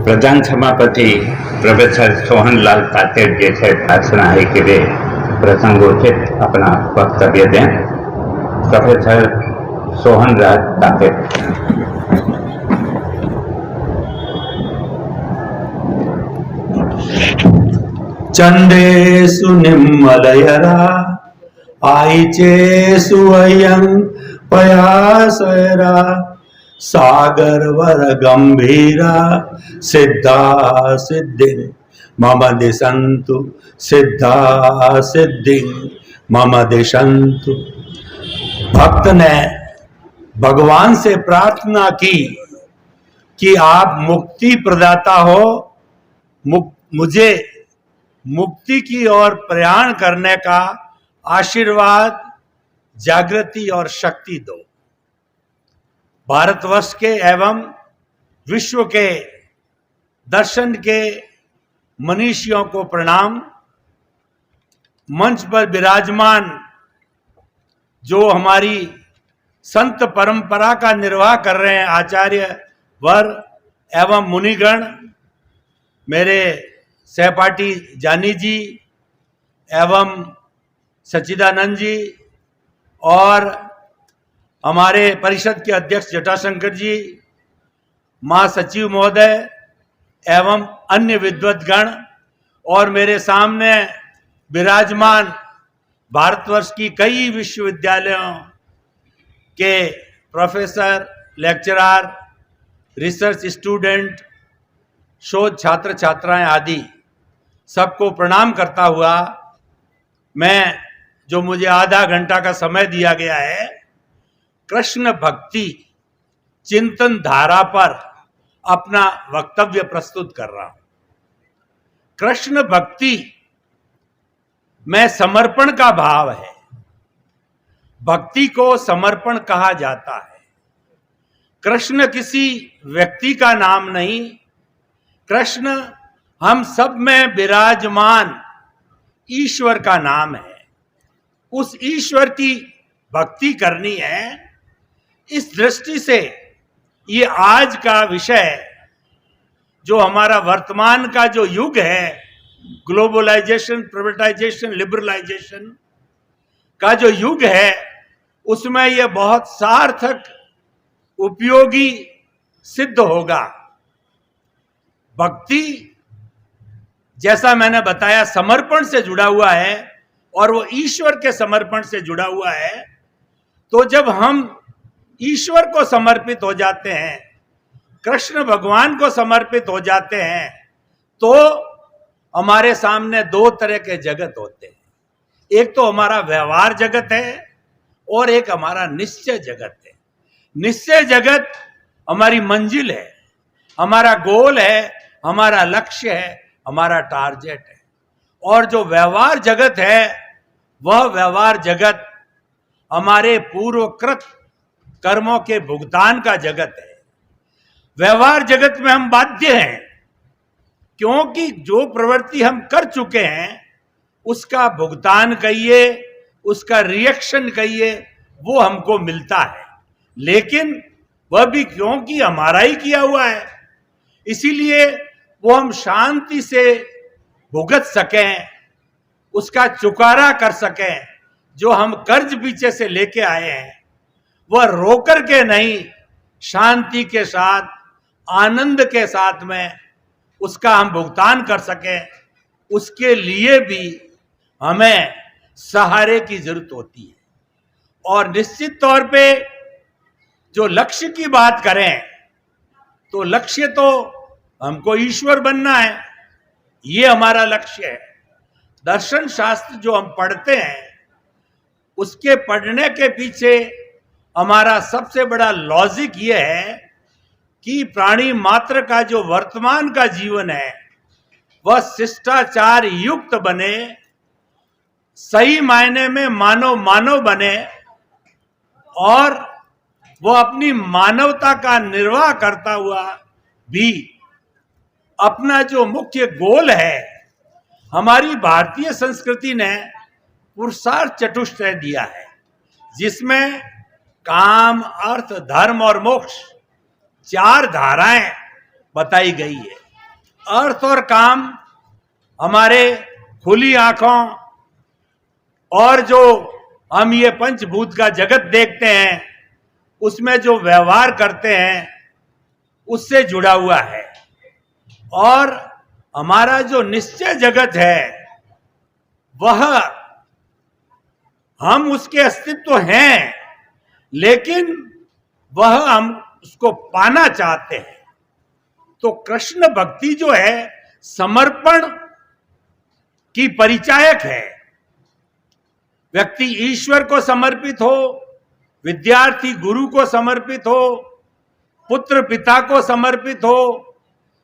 પ્રધાન સભાપતિ પ્રોફેસર સોહનલાલ તાતેડ જે છે ભાષણ આઈકે પ્રસંગોચિત अपना वक्तव्य दें। प्रोफेसर सोहनलाल तातेड। चंडेषु निम्मलयरा आईचेषु अयं पयासयरा सागरवर गंभीरा सिद्धा सिद्धि मम दिशन्तु सिद्धा सिद्धि मम दिशन्तु। भक्त ने भगवान से प्रार्थना की कि आप मुक्ति प्रदाता हो, मुझे मुक्ति की ओर प्रयाण करने का आशीर्वाद, जागृति और शक्ति दो। भारतवर्ष के एवं विश्व के दर्शन के मनीषियों को प्रणाम। मंच पर विराजमान जो हमारी संत परंपरा का निर्वाह कर रहे हैं आचार्य वर एवं मुनिगण, मेरे सहपाठी जानी जी एवं सच्चिदानंद जी और हमारे परिषद के अध्यक्ष जटाशंकर जी, महासचिव महोदय एवं अन्य विद्वद्गण और मेरे सामने विराजमान भारतवर्ष की कई विश्वविद्यालयों के प्रोफेसर, लेक्चरर, रिसर्च स्टूडेंट, शोध छात्र छात्राएं आदि सबको प्रणाम करता हुआ मैं, जो मुझे आधा घंटा का समय दिया गया है, कृष्ण भक्ति चिंतन धारा पर अपना वक्तव्य प्रस्तुत कर रहा हूं। कृष्ण भक्ति में समर्पण का भाव है। भक्ति को समर्पण कहा जाता है। कृष्ण किसी व्यक्ति का नाम नहीं, कृष्ण हम सब में विराजमान ईश्वर का नाम है। उस ईश्वर की भक्ति करनी है। इस दृष्टि से ये आज का विषय, जो हमारा वर्तमान का जो युग है, ग्लोबलाइजेशन, प्राइवेटाइजेशन, लिबरलाइजेशन का जो युग है, उसमें यह बहुत सार्थक, उपयोगी सिद्ध होगा। भक्ति, जैसा मैंने बताया, समर्पण से जुड़ा हुआ है और वो ईश्वर के समर्पण से जुड़ा हुआ है। तो जब हम ईश्वर को समर्पित हो जाते हैं, कृष्ण भगवान को समर्पित हो जाते हैं, तो हमारे सामने दो तरह के जगत होते हैं। एक तो हमारा व्यवहार जगत है और एक हमारा निश्चय जगत है। निश्चय जगत हमारी मंजिल है, हमारा गोल है, हमारा लक्ष्य है, हमारा टारगेट है। और जो व्यवहार जगत है, वह व्यवहार जगत हमारे पूर्वकृत कर्मों के भुगतान का जगत है। व्यवहार जगत में हम बाध्य हैं, क्योंकि जो प्रवृत्ति हम कर चुके हैं उसका भुगतान कहिए, उसका रिएक्शन कहिए, वो हमको मिलता है। लेकिन वह भी क्योंकि हमारा ही किया हुआ है, इसीलिए वो हम शांति से भुगत सकें, उसका चुकारा कर सकें। जो हम कर्ज पीछे से लेके आए हैं, वह रोकर के नहीं, शांति के साथ, आनंद के साथ में उसका हम भुगतान कर सकें। उसके लिए भी हमें सहारे की जरूरत होती है। और निश्चित तौर पे जो लक्ष्य की बात करें, तो लक्ष्य तो हमको ईश्वर बनना है, ये हमारा लक्ष्य है। दर्शन शास्त्र जो हम पढ़ते हैं, उसके पढ़ने के पीछे हमारा सबसे बड़ा लॉजिक ये है कि प्राणी मात्र का जो वर्तमान का जीवन है, वह शिष्टाचार युक्त बने, सही मायने में मानव बने और वह अपनी मानवता का निर्वाह करता हुआ भी अपना जो मुख्य गोल है, हमारी भारतीय संस्कृति ने पुरुषार्थ चतुष्टय दिया है, जिसमें काम, अर्थ, धर्म और मोक्ष 4 धाराएं बताई गई है। अर्थ और काम हमारे खुली आंखों और जो हम ये पंचभूत का जगत देखते हैं उसमें जो व्यवहार करते हैं उससे जुड़ा हुआ है। और हमारा जो निश्चय जगत है वह हम उसके अस्तित्व हैं, लेकिन वह हम उसको पाना चाहते हैं। तो कृष्ण भक्ति जो है समर्पण की परिचायक है। व्यक्ति ईश्वर को समर्पित हो, विद्यार्थी गुरु को समर्पित हो, पुत्र पिता को समर्पित हो,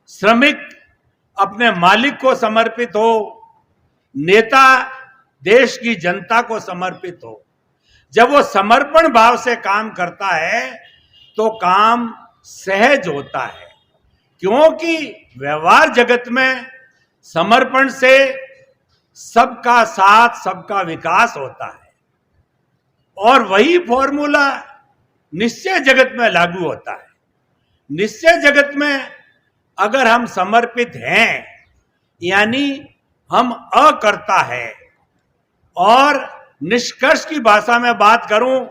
श्रमिक अपने मालिक को समर्पित हो, नेता देश की जनता को समर्पित हो। जब वो समर्पण भाव से काम करता है तो काम सहज होता है, क्योंकि व्यवहार जगत में समर्पण से सबका साथ, सबका विकास होता है। और वही फॉर्मूला निश्चय जगत में लागू होता है। निश्चय जगत में अगर हम समर्पित हैं, यानी हम अकर्ता है, और निष्कर्ष की भाषा में बात करूं,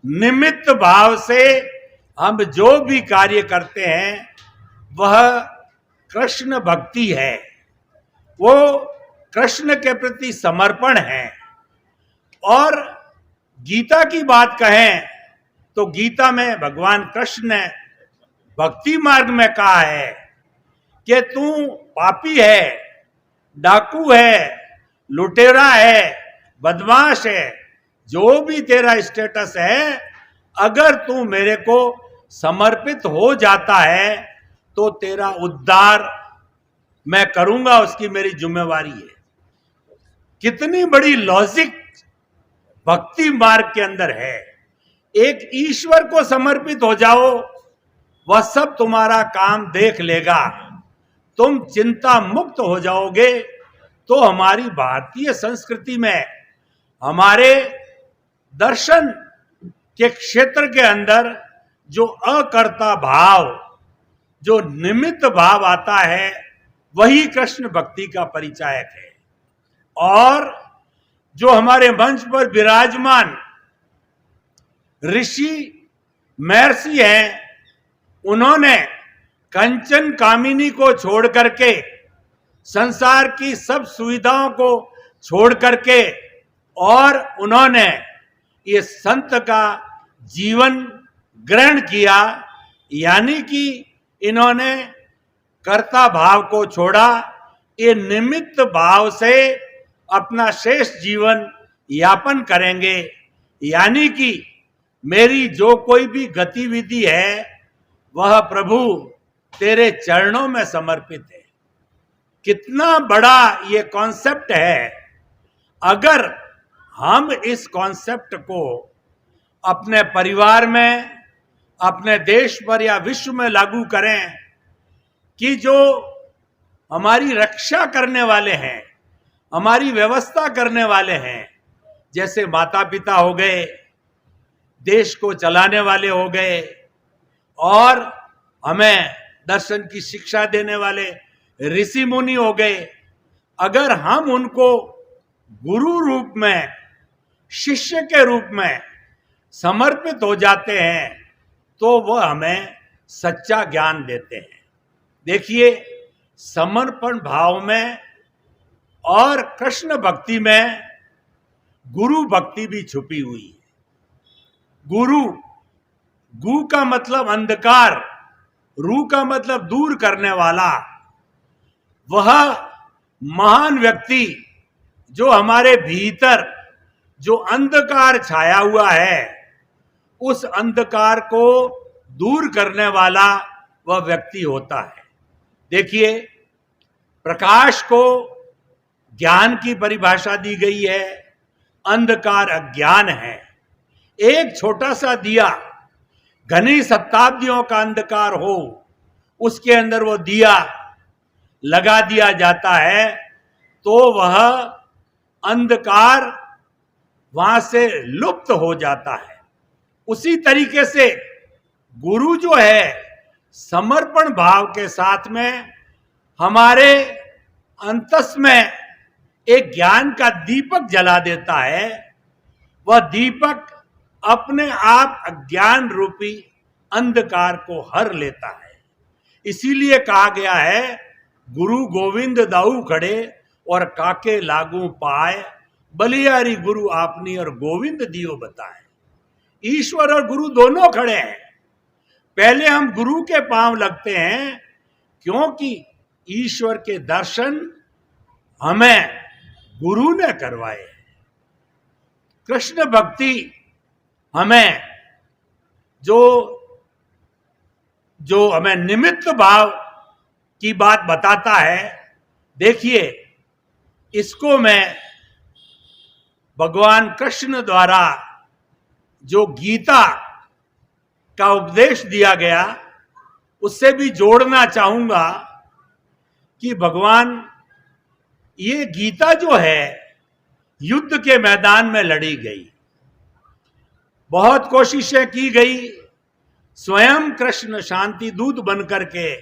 निमित्त भाव से हम जो भी कार्य करते हैं वह कृष्ण भक्ति है, वो कृष्ण के प्रति समर्पण है। और गीता की बात कहें तो गीता में भगवान कृष्ण ने भक्ति मार्ग में कहा है कि तू पापी है, डाकू है, लुटेरा है, बदमाश है, जो भी तेरा स्टेटस है, अगर तू मेरे को समर्पित हो जाता है तो तेरा उद्धार मैं करूंगा, उसकी मेरी जिम्मेवारी है। कितनी बड़ी लॉजिक भक्ति मार्ग के अंदर है। एक ईश्वर को समर्पित हो जाओ, वह सब तुम्हारा काम देख लेगा, तुम चिंता मुक्त हो जाओगे। तो हमारी भारतीय संस्कृति में, हमारे दर्शन के क्षेत्र के अंदर जो अकर्ता भाव, जो निमित्त भाव आता है, वही कृष्ण भक्ति का परिचायक है। और जो हमारे मंच पर विराजमान ऋषि महर्षि हैं, उन्होंने कंचन कामिनी को छोड़ करके, संसार की सब सुविधाओं को छोड़ करके, और उन्होंने ये संत का जीवन ग्रहण किया, यानी कि इन्होंने कर्ता भाव को छोड़ा, ये निमित्त भाव से अपना शेष जीवन यापन करेंगे। यानी कि मेरी जो कोई भी गतिविधि है वह प्रभु तेरे चरणों में समर्पित है। कितना बड़ा ये कॉन्सेप्ट है। अगर हम इस कॉन्सेप्ट को अपने परिवार में, अपने देश पर या विश्व में लागू करें कि जो हमारी रक्षा करने वाले हैं, हमारी व्यवस्था करने वाले हैं, जैसे माता पिता हो गए, देश को चलाने वाले हो गए, और हमें दर्शन की शिक्षा देने वाले ऋषि मुनि हो गए, अगर हम उनको गुरु रूप में, शिष्य के रूप में समर्पित हो जाते हैं तो वह हमें सच्चा ज्ञान देते हैं। देखिए, समर्पण भाव में और कृष्ण भक्ति में गुरु भक्ति भी छुपी हुई है। गुरु, गु का मतलब अंधकार, रू का मतलब दूर करने वाला। वह महान व्यक्ति जो हमारे भीतर जो अंधकार छाया हुआ है, उस अंधकार को दूर करने वाला वह व्यक्ति होता है। देखिए, प्रकाश को ज्ञान की परिभाषा दी गई है, अंधकार अज्ञान है। एक छोटा सा दिया घनी शताब्दियों का अंधकार हो, उसके अंदर वो दिया लगा दिया जाता है तो वह अंधकार वहां से लुप्त हो जाता है। उसी तरीके से गुरु जो है, समर्पण भाव के साथ में हमारे अंतस में एक ज्ञान का दीपक जला देता है। वह दीपक अपने आप अज्ञान रूपी अंधकार को हर लेता है। इसीलिए कहा गया है, गुरु गोविंद दाऊ खड़े और काके लागू पाए, बलियारी गुरु आपनी और गोविंद दियो बताए। ईश्वर और गुरु दोनों खड़े हैं। पहले हम गुरु के पांव लगते हैं, क्योंकि ईश्वर के दर्शन हमें गुरु ने करवाए। कृष्ण भक्ति हमें जो हमें निमित्त भाव की बात बताता है, देखिए इसको मैं भगवान कृष्ण द्वारा जो गीता का उपदेश दिया गया उससे भी जोड़ना चाहूंगा कि भगवान, ये गीता जो है युद्ध के मैदान में लड़ी गई, बहुत कोशिशें की गई। स्वयं कृष्ण शांति दूत बनकर के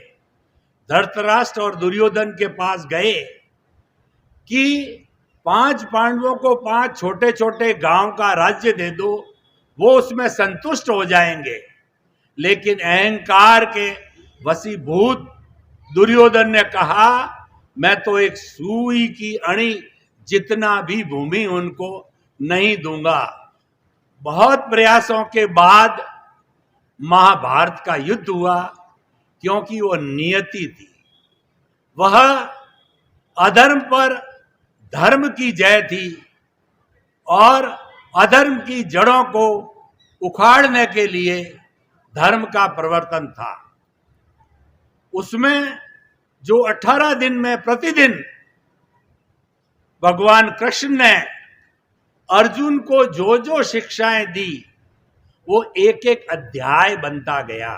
धृतराष्ट्र और दुर्योधन के पास गए कि 5 पांडवों को 5 छोटे छोटे गांव का राज्य दे दो, वो उसमें संतुष्ट हो जाएंगे। लेकिन अहंकार के वशीभूत दुर्योधन ने कहा, मैं तो एक सुई की अणी जितना भी भूमि उनको नहीं दूंगा। बहुत प्रयासों के बाद महाभारत का युद्ध हुआ, क्योंकि वो नियति थी। वह अधर्म पर धर्म की जय थी और अधर्म की जड़ों को उखाड़ने के लिए धर्म का प्रवर्तन था। उसमें जो 18 दिन में प्रतिदिन भगवान कृष्ण ने अर्जुन को जो जो शिक्षाएं दी, वो एक एक अध्याय बनता गया।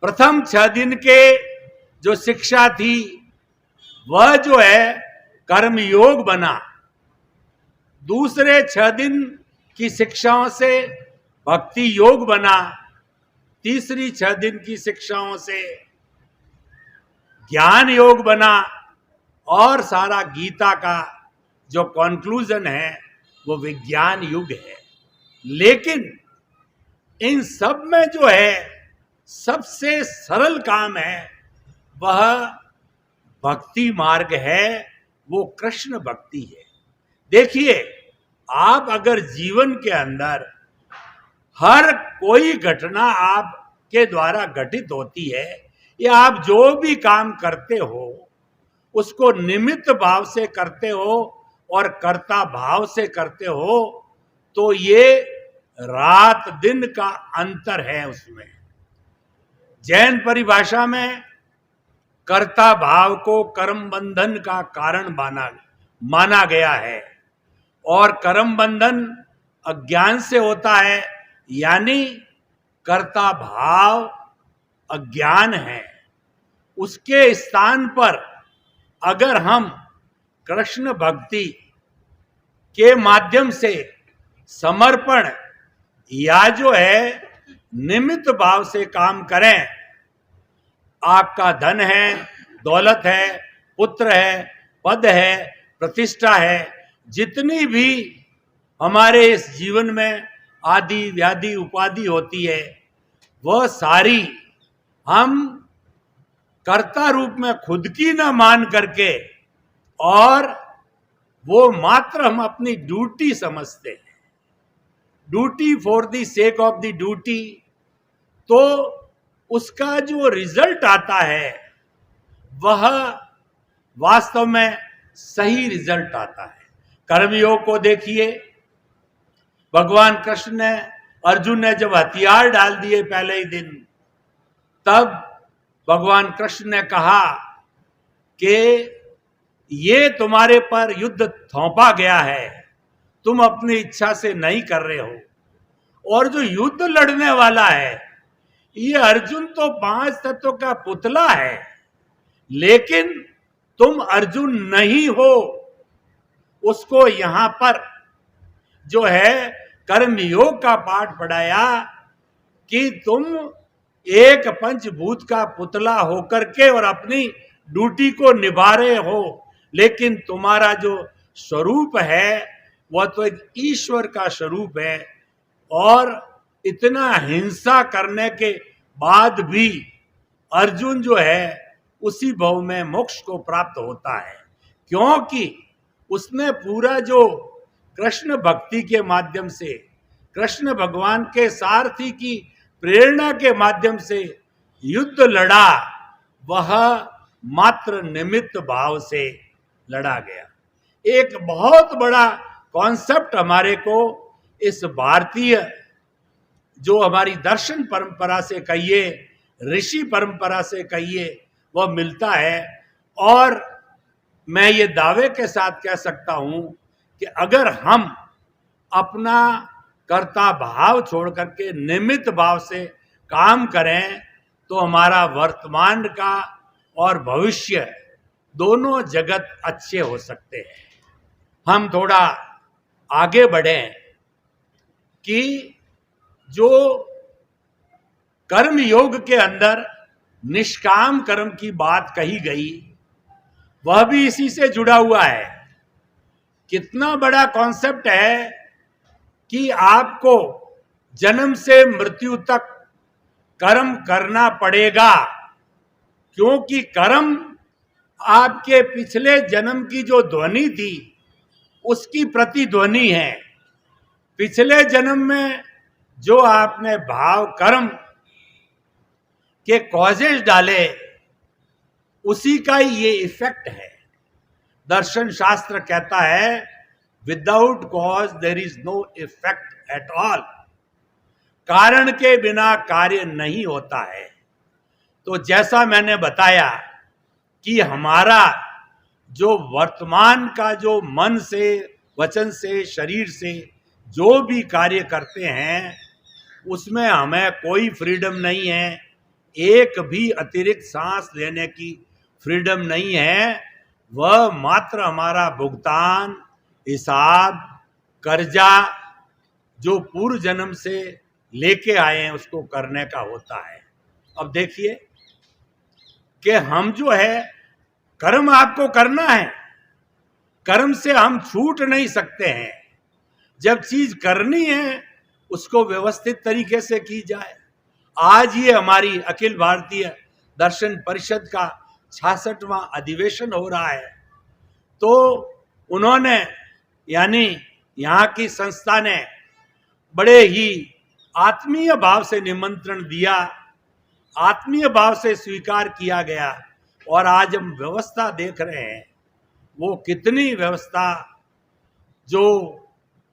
प्रथम 6 दिन के जो शिक्षा थी वह जो है कर्म योग बना। दूसरे 6 दिन की शिक्षाओं से भक्ति योग बना। तीसरी 6 दिन की शिक्षाओं से ज्ञान योग बना। और सारा गीता का जो कॉन्क्लूजन है वो विज्ञान युग है। लेकिन इन सब में जो है सबसे सरल काम है वह भक्ति मार्ग है, वो कृष्ण भक्ति है। देखिए, आप अगर जीवन के अंदर हर कोई घटना आपके द्वारा घटित होती है या आप जो भी काम करते हो उसको निमित्त भाव से करते हो और कर्ता भाव से करते हो, तो ये रात दिन का अंतर है। उसमें जैन परिभाषा में कर्ता भाव को कर्म बंधन का कारण माना गया है। और कर्म बंधन अज्ञान से होता है, यानी कर्ता भाव अज्ञान है। उसके स्थान पर अगर हम कृष्ण भक्ति के माध्यम से समर्पण या जो है निमित्त भाव से काम करें, आपका धन है, दौलत है, पुत्र है, पद है, प्रतिष्ठा है, जितनी भी हमारे इस जीवन में आदि व्याधि उपाधि होती है, वह सारी हम कर्ता रूप में खुद की न मान करके और वो मात्र हम अपनी ड्यूटी समझते हैं, duty for the sake of the duty, तो उसका जो रिजल्ट आता है वह वास्तव में सही रिजल्ट आता है। कर्मयोग को देखिए, भगवान कृष्ण ने, अर्जुन ने जब हथियार डाल दिए पहले ही दिन, तब भगवान कृष्ण ने कहा कि ये तुम्हारे पर युद्ध थोपा गया है, तुम अपनी इच्छा से नहीं कर रहे हो। और जो युद्ध लड़ने वाला है, ये अर्जुन तो 5 तत्वों का पुतला है, लेकिन तुम अर्जुन नहीं हो। उसको यहां पर जो है कर्मयोग का पाठ पढ़ाया कि तुम एक पंचभूत का पुतला होकर के और अपनी ड्यूटी को निभा रहे हो, लेकिन तुम्हारा जो स्वरूप है वह तो एक ईश्वर का स्वरूप है। और इतना हिंसा करने के बाद भी अर्जुन जो है उसी भव में मोक्ष को प्राप्त होता है, क्योंकि उसने पूरा जो कृष्ण भक्ति के माध्यम से, कृष्ण भगवान के सारथी की प्रेरणा के माध्यम से युद्ध लड़ा, वह मात्र निमित्त भाव से लड़ा गया। एक बहुत बड़ा कॉन्सेप्ट हमारे को इस भारतीय जो हमारी दर्शन परंपरा से कहिए, ऋषि परंपरा से कहिए, वह मिलता है। और मैं ये दावे के साथ कह सकता हूं कि अगर हम अपना कर्ता भाव छोड़ करके निमित्त भाव से काम करें तो हमारा वर्तमान का और भविष्य दोनों जगत अच्छे हो सकते हैं। हम थोड़ा आगे बढ़ें कि जो कर्म योग के अंदर निष्काम कर्म की बात कही गई, वह भी इसी से जुड़ा हुआ है। कितना बड़ा कॉन्सेप्ट है कि आपको जन्म से मृत्यु तक कर्म करना पड़ेगा, क्योंकि कर्म आपके पिछले जन्म की जो ध्वनि थी उसकी प्रतिध्वनि है। पिछले जन्म में जो आपने भाव कर्म के कॉजेज डाले, उसी का ही ये इफेक्ट है। दर्शन शास्त्र कहता है without cause there is no effect at all. कारण के बिना कार्य नहीं होता है। तो जैसा मैंने बताया कि हमारा जो वर्तमान का जो मन से, वचन से, शरीर से जो भी कार्य करते हैं उसमें हमें कोई फ्रीडम नहीं है, एक भी अतिरिक्त सांस लेने की फ्रीडम नहीं है। वह मात्र हमारा भुगतान, हिसाब, कर्जा जो पूर्व जन्म से लेके आए हैं उसको करने का होता है। अब देखिए कि हम जो है कर्म आपको करना है, कर्म से हम छूट नहीं सकते हैं। जब चीज करनी है उसको व्यवस्थित तरीके से की जाए। आज ये हमारी अखिल भारतीय दर्शन परिषद का 66वां अधिवेशन हो रहा है। तो उन्होंने, यानी यहाँ की संस्था ने बड़े ही आत्मीय भाव से निमंत्रण दिया, आत्मीय भाव से स्वीकार किया गया। और आज हम व्यवस्था देख रहे हैं, वो कितनी व्यवस्था जो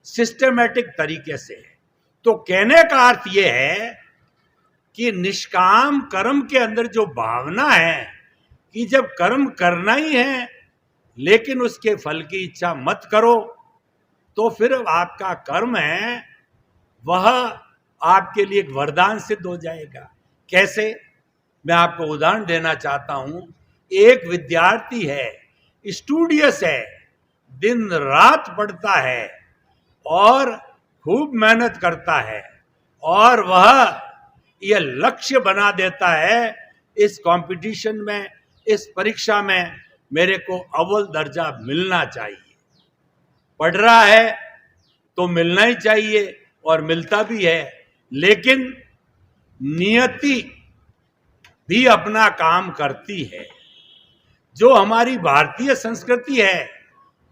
सिस्टमेटिक तरीके से है। तो कहने का अर्थ ये है कि निष्काम कर्म के अंदर जो भावना है कि जब कर्म करना ही है लेकिन उसके फल की इच्छा मत करो, तो फिर आपका कर्म है वह आपके लिए एक वरदान सिद्ध हो जाएगा। कैसे? मैं आपको उदाहरण देना चाहता हूं। एक विद्यार्थी है, स्टूडियस है, दिन रात पढ़ता है और खूब मेहनत करता है, और वह यह लक्ष्य बना देता है इस कंपटीशन में, इस परीक्षा में मेरे को अव्वल दर्जा मिलना चाहिए। पढ़ रहा है तो मिलना ही चाहिए और मिलता भी है, लेकिन नियति भी अपना काम करती है। जो हमारी भारतीय संस्कृति है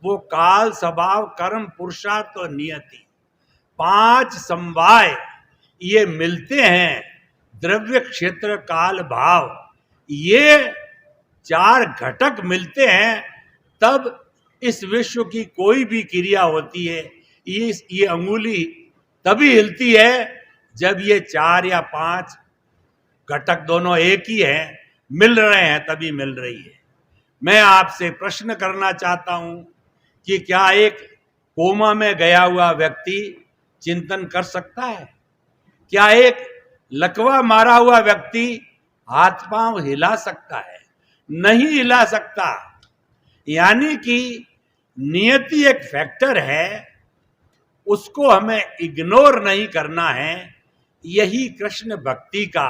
वो काल, स्वभाव, कर्म, पुरुषार्थ और नियति, 5 समवाय ये मिलते हैं। द्रव्य, क्षेत्र, काल, भाव, ये 4 घटक मिलते हैं तब इस विश्व की कोई भी क्रिया होती है। ये अंगुली तभी हिलती है जब ये 4 या 5 घटक दोनों एक ही हैं, मिल रहे हैं, तभी मिल रही है। मैं आपसे प्रश्न करना चाहता हूं कि क्या एक कोमा में गया हुआ व्यक्ति चिंतन कर सकता है? क्या एक लकवा मारा हुआ व्यक्ति हाथ पांव हिला सकता है? नहीं हिला सकता। यानी कि नियति एक फैक्टर है, उसको हमें इग्नोर नहीं करना है। यही कृष्ण भक्ति का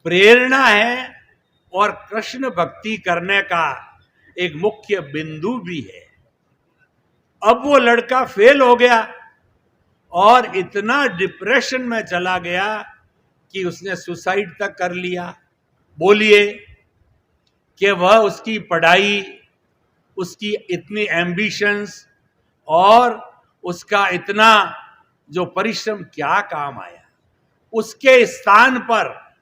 प्रेरणा है और कृष्ण भक्ति करने का एक मुख्य बिंदु भी है। अब वो लड़का फेल हो गया और इतना डिप्रेशन में चला गया कि उसने सुसाइड तक कर लिया। बोलिए कि वह उसकी पढ़ाई, उसकी इतनी एम्बिशंस और उसका इतना जो परिश्रम क्या काम आया। उसके स्थान पर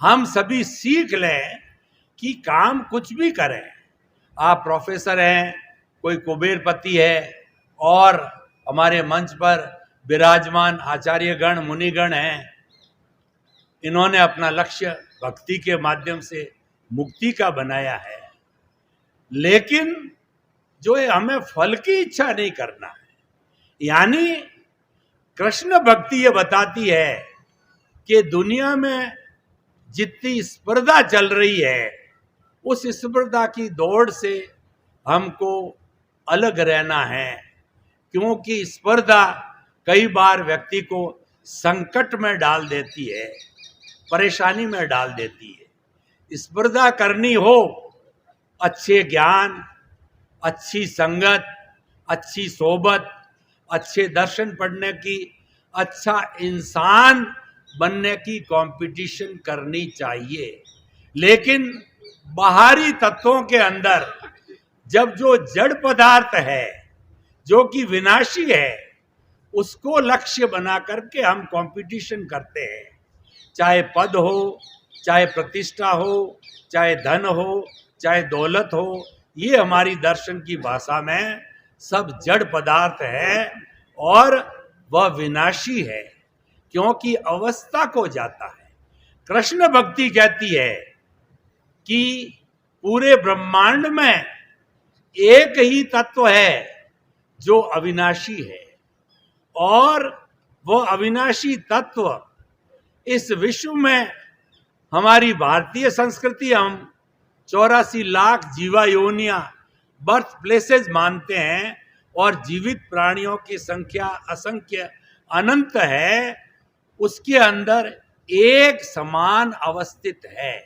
हम सभी सीख लें कि काम कुछ भी करें। आप प्रोफेसर हैं, कोई कुबेरपति है और हमारे मंच पर विराजमान आचार्यगण मुनिगण हैं, इन्होंने अपना लक्ष्य भक्ति के माध्यम से मुक्ति का बनाया है। लेकिन जो है हमें फल की इच्छा नहीं करना है। यानी कृष्ण भक्ति ये बताती है कि दुनिया में जितनी स्पर्धा चल रही है, उस स्पर्धा की दौड़ से हमको अलग रहना है, क्योंकि स्पर्धा कई बार व्यक्ति को संकट में डाल देती है, परेशानी में डाल देती है। स्पर्धा करनी हो, अच्छे ज्ञान, अच्छी संगत, अच्छी सोबत, अच्छे दर्शन पढ़ने की, अच्छा इंसान बनने की कंपटीशन करनी चाहिए। लेकिन बाहरी तत्वों के अंदर जब जो जड़ पदार्थ है, जो कि विनाशी है, उसको लक्ष्य बना करके हम कंपटीशन करते हैं। चाहे पद हो, चाहे प्रतिष्ठा हो, चाहे धन हो, चाहे दौलत हो, ये हमारी दर्शन की भाषा में सब जड़ पदार्थ है और वह विनाशी है, क्योंकि अवस्था को जाता है। कृष्ण भक्ति कहती है कि पूरे ब्रह्मांड में एक ही तत्व है जो अविनाशी है, और वह अविनाशी तत्व इस विश्व में, हमारी भारतीय संस्कृति, हम 84 लाख जीवा योनियां बर्थ प्लेसेस मानते हैं और जीवित प्राणियों की संख्या असंख्य अनंत है। उसके अंदर एक समान अवस्थित है।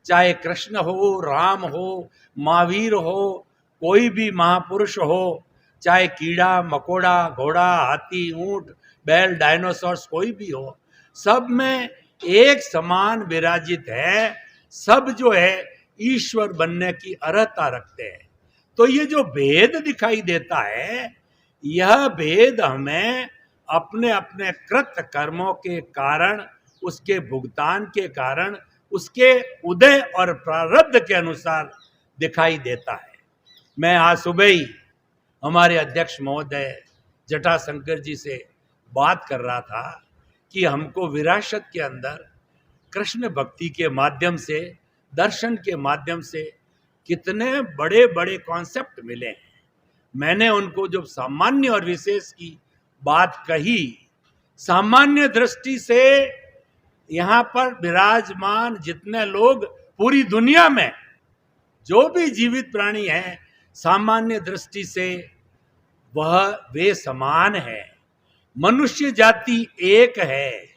चाहे कृष्ण हो, राम हो, महावीर हो, कोई भी महापुरुष हो, चाहे कीड़ा मकोड़ा, घोड़ा, हाथी, ऊंट, बैल, डायनासोर्स कोई भी हो, सब में एक समान विराजित है। सब जो है ईश्वर बनने की अर्हता रखते हैं। तो ये जो भेद दिखाई देता है, यह भेद हमें अपने अपने कृत कर्मों के कारण, उसके भुगतान के कारण, उसके उदय और प्रारब्ध के अनुसार दिखाई देता है। मैं आज सुबह ही हमारे अध्यक्ष महोदय जटाशंकर जी से बात कर रहा था कि हमको विरासत के अंदर कृष्ण भक्ति के माध्यम से, दर्शन के माध्यम से कितने बड़े बड़े कॉन्सेप्ट मिले हैं। मैंने उनको जब सामान्य और विशेष की बात कही, सामान्य दृष्टि से यहाँ पर विराजमान जितने लोग पूरी दुनिया में जो भी जीवित प्राणी हैं, सामान्य दृष्टि से वे समान है। मनुष्य जाति एक है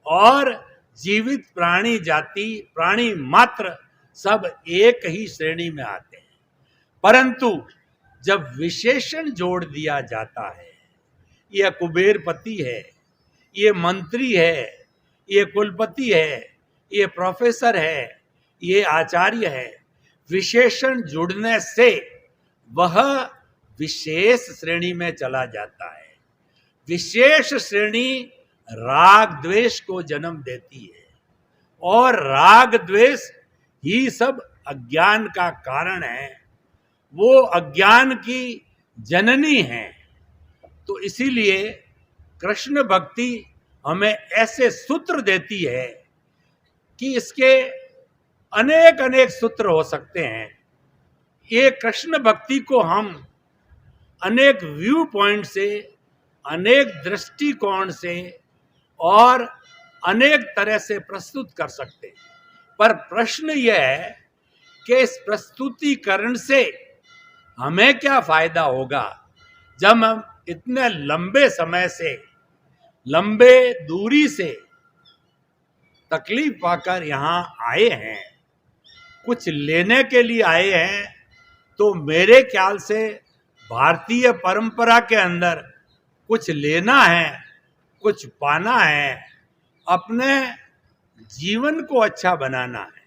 और जीवित प्राणी जाति, प्राणी मात्र सब एक ही श्रेणी में आते हैं। परंतु जब विशेषण जोड़ दिया जाता है, यह कुबेरपति है, ये मंत्री है, ये कुलपति है, ये प्रोफेसर है, ये आचार्य है, विशेषण जुड़ने से वह विशेष श्रेणी में चला जाता है। विशेष श्रेणी राग द्वेष को जन्म देती है और राग द्वेष ही सब अज्ञान का कारण है, वो अज्ञान की जननी है। तो इसीलिए कृष्ण भक्ति हमें ऐसे सूत्र देती है कि इसके अनेक अनेक सूत्र हो सकते हैं। ये कृष्ण भक्ति को हम अनेक व्यू पॉइंट से, अनेक दृष्टिकोण से और अनेक तरह से प्रस्तुत कर सकते हैं। पर प्रश्न यह है कि इस प्रस्तुतिकरण से हमें क्या फायदा होगा, जब हम इतने लंबे समय से, लंबे दूरी से तकलीफ पाकर यहाँ आए हैं। कुछ लेने के लिए आए हैं, तो मेरे ख्याल से भारतीय परंपरा के अंदर कुछ लेना है, कुछ पाना है, अपने जीवन को अच्छा बनाना है।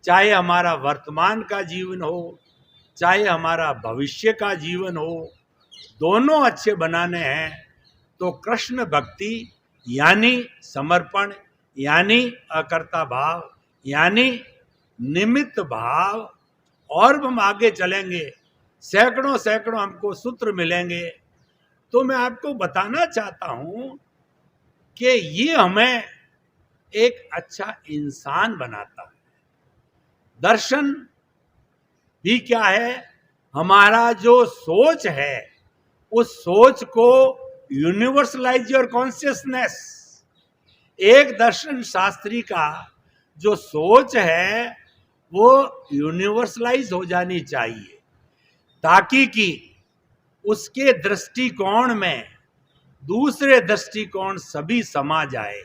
चाहे हमारा वर्तमान का जीवन हो, चाहे हमारा भविष्य का जीवन हो, दोनों अच्छे बनाने हैं। तो कृष्ण भक्ति यानी समर्पण, यानी अकर्ता भाव, यानी निमित्त भाव, और हम आगे चलेंगे, सैकड़ों सैकड़ों हमको सूत्र मिलेंगे। तो मैं आपको बताना चाहता हूं कि ये हमें एक अच्छा इंसान बनाता है। दर्शन भी क्या है? हमारा जो सोच है, उस सोच को यूनिवर्सलाइज योर कॉन्शियसनेस। एक दर्शन शास्त्री का जो सोच है वो यूनिवर्सलाइज हो जानी चाहिए, ताकि कि उसके दृष्टिकोण में दूसरे दृष्टिकोण सभी समा जाए।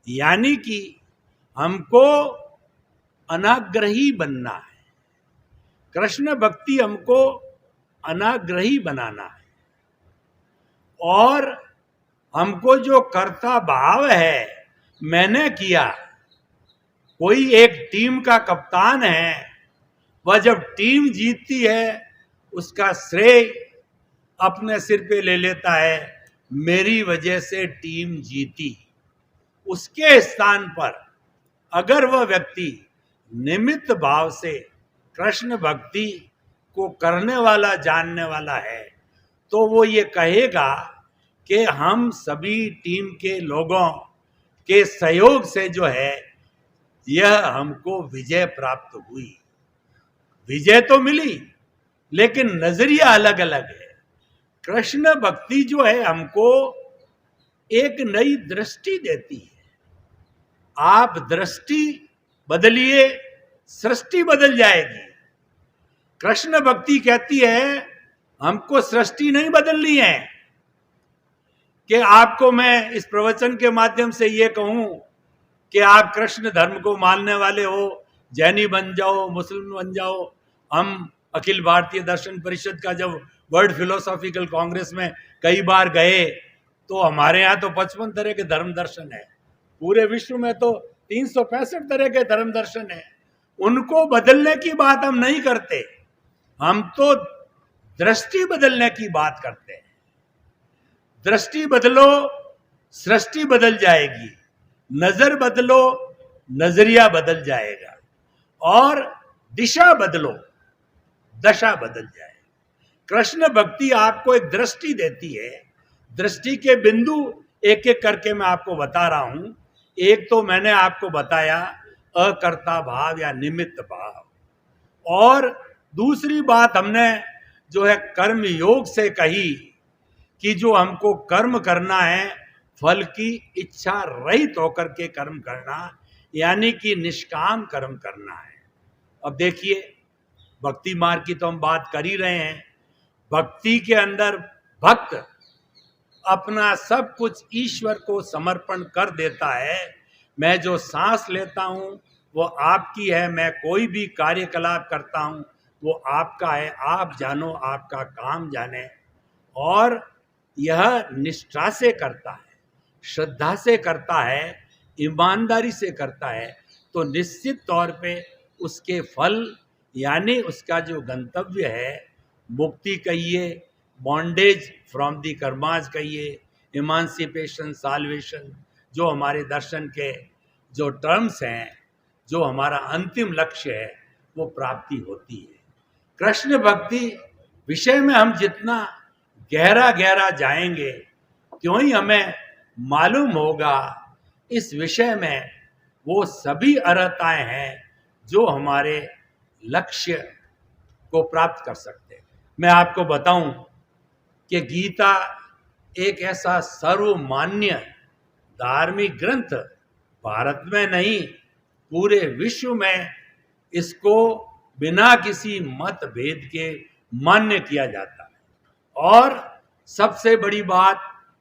यानी कि हमको अनाग्रही बनना है। कृष्ण भक्ति हमको अनाग्रही बनाना है, और हमको जो कर्ता भाव है, मैंने किया। कोई एक टीम का कप्तान है, वह जब टीम जीतती है उसका श्रेय अपने सिर पे ले लेता है, मेरी वजह से टीम जीती। उसके स्थान पर अगर वह व्यक्ति निमित्त भाव से कृष्ण भक्ति को करने वाला, जानने वाला है, तो वो ये कहेगा कि हम सभी टीम के लोगों के सहयोग से जो है यह हमको विजय प्राप्त हुई। विजय तो मिली, लेकिन नजरिया अलग अलग है। कृष्ण भक्ति जो है हमको एक नई दृष्टि देती है। आप दृष्टि बदलिए, सृष्टि बदल जाएगी। कृष्ण भक्ति कहती है हमको सृष्टि नहीं बदलनी है कि आपको मैं इस प्रवचन के माध्यम से ये कहूं कि आप कृष्ण धर्म को मानने वाले हो, जैनी बन जाओ, मुस्लिम बन जाओ। हम अखिल भारतीय दर्शन परिषद का जब वर्ल्ड फिलोसॉफिकल कांग्रेस में कई बार गए, तो हमारे यहाँ तो 55 तरह के धर्म दर्शन है। पूरे विश्व में तो 365 तरह के धर्म दर्शन है। उनको बदलने की बात हम नहीं करते, हम तो दृष्टि बदलने की बात करते हैं। दृष्टि बदलो, सृष्टि बदल जाएगी। नजर बदलो, नजरिया बदल जाएगा। और दिशा बदलो, दशा बदल जाएगी। कृष्ण भक्ति आपको एक दृष्टि देती है। दृष्टि के बिंदु एक एक करके मैं आपको बता रहा हूं। एक तो मैंने आपको बताया अकर्ता भाव या निमित्त भाव, और दूसरी बात हमने जो है कर्म योग से कही कि जो हमको कर्म करना है फल की इच्छा रहित होकर के कर्म करना, यानी कि निष्काम कर्म करना है। अब देखिए, भक्ति मार्ग की तो हम बात कर ही रहे हैं। भक्ति के अंदर भक्त अपना सब कुछ ईश्वर को समर्पण कर देता है। मैं जो सांस लेता हूं वो आपकी है, मैं कोई भी कार्यकलाप करता हूं वो आपका है, आप जानो, आपका काम जाने। और यह निष्ठा से करता है, श्रद्धा से करता है, ईमानदारी से करता है, तो निश्चित तौर पे उसके फल यानी उसका जो गंतव्य है, मुक्ति कहिए, बॉन्डेज फ्रॉम दी कर्माज कहिए, इमांसिपेशन, साल्वेशन, जो हमारे दर्शन के जो टर्म्स हैं, जो हमारा अंतिम लक्ष्य है, वो प्राप्ति होती है। कृष्ण भक्ति विषय में हम जितना गहरा गहरा जाएंगे, क्यों ही हमें मालूम होगा इस विषय में वो सभी अर्हताएं हैं जो हमारे लक्ष्य को प्राप्त कर सकते हैं। मैं आपको बताऊं कि गीता एक ऐसा सर्वमान्य धार्मिक ग्रंथ, भारत में नहीं पूरे विश्व में इसको बिना किसी मतभेद के मान्य किया जाता है। और सबसे बड़ी बात,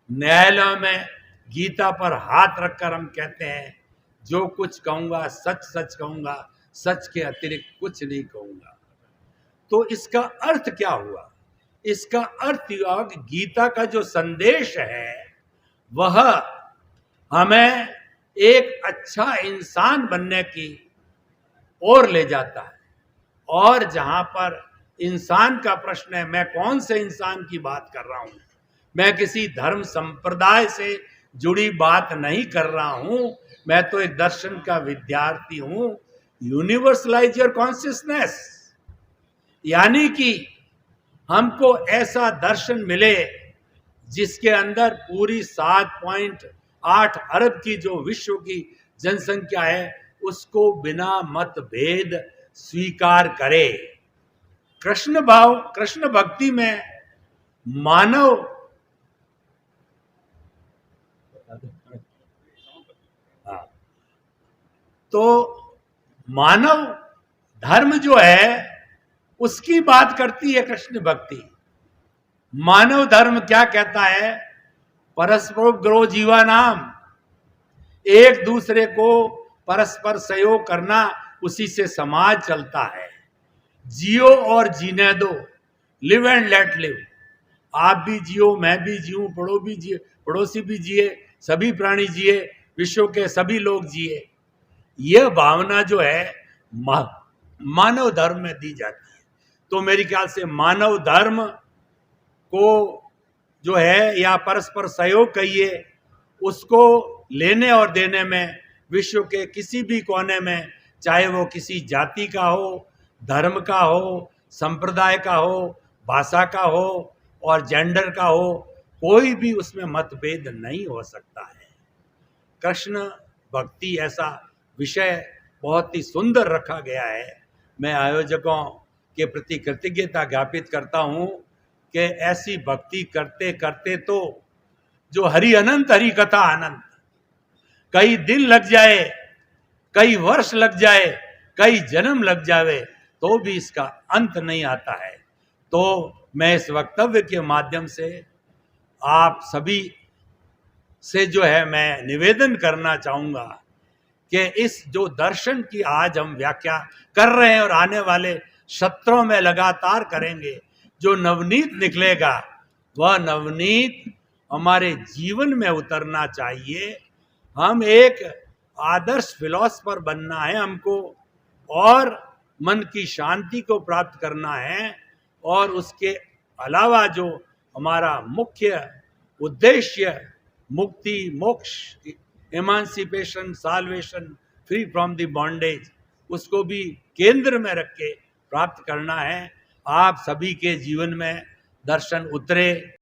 न्यायालय में गीता पर हाथ रखकर हम कहते हैं जो कुछ कहूंगा सच सच कहूंगा, सच के अतिरिक्त कुछ नहीं कहूंगा। तो इसका अर्थ क्या हुआ? इसका अर्थ हुआ कि गीता का जो संदेश है वह हमें एक अच्छा इंसान बनने की ओर ले जाता है। और जहां पर इंसान का प्रश्न है, मैं कौन से इंसान की बात कर रहा हूं, मैं किसी धर्म संप्रदाय से जुड़ी बात नहीं कर रहा हूं, मैं तो एक दर्शन का विद्यार्थी हूं। यूनिवर्सलाइज योर कॉन्शियसनेस, यानी कि हमको ऐसा दर्शन मिले जिसके अंदर पूरी 7.8 अरब की जो विश्व की जनसंख्या है उसको बिना मतभेद स्वीकार करे। कृष्ण भाव, कृष्ण भक्ति में मानव तो मानव धर्म जो है उसकी बात करती है कृष्ण भक्ति। मानव धर्म क्या कहता है? परस्परोपग्रो जीवा नाम, एक दूसरे को परस्पर सहयोग करना, उसी से समाज चलता है। जियो और जीने दो, लिव एंड लेट लिव। आप भी जियो, मैं भी जीऊं, पड़ोसी भी जिए, सभी प्राणी जिए, विश्व के सभी लोग जिए। यह भावना जो है मानव धर्म में दी जाती है। तो मेरे ख्याल से मानव धर्म को जो है, या परस्पर सहयोग कहिए, उसको लेने और देने में विश्व के किसी भी कोने में, चाहे वो किसी जाति का हो, धर्म का हो, संप्रदाय का हो, भाषा का हो और जेंडर का हो, कोई भी उसमें मतभेद नहीं हो सकता है। कृष्ण भक्ति ऐसा विषय बहुत ही सुंदर रखा गया है। मैं आयोजकों के प्रति कृतज्ञता ज्ञापित करता हूँ कि ऐसी भक्ति करते करते तो जो हरि अनंत, हरि कथा अनंत, कई दिन लग जाए, कई वर्ष लग जाए, कई जन्म लग जावे, तो भी इसका अंत नहीं आता है। तो मैं इस वक्तव्य के माध्यम से आप सभी से जो है मैं निवेदन करना चाहूंगा कि इस जो दर्शन की आज हम व्याख्या कर रहे हैं और आने वाले सत्रों में लगातार करेंगे, जो नवनीत निकलेगा वह नवनीत हमारे जीवन में उतरना चाहिए। हम एक आदर्श फिलॉसफर बनना है हमको, और मन की शांति को प्राप्त करना है, और उसके अलावा जो हमारा मुख्य उद्देश्य मुक्ति, मोक्ष, emancipation, salvation, free from the bondage, उसको भी केंद्र में रख के प्राप्त करना है। आप सभी के जीवन में दर्शन उतरे।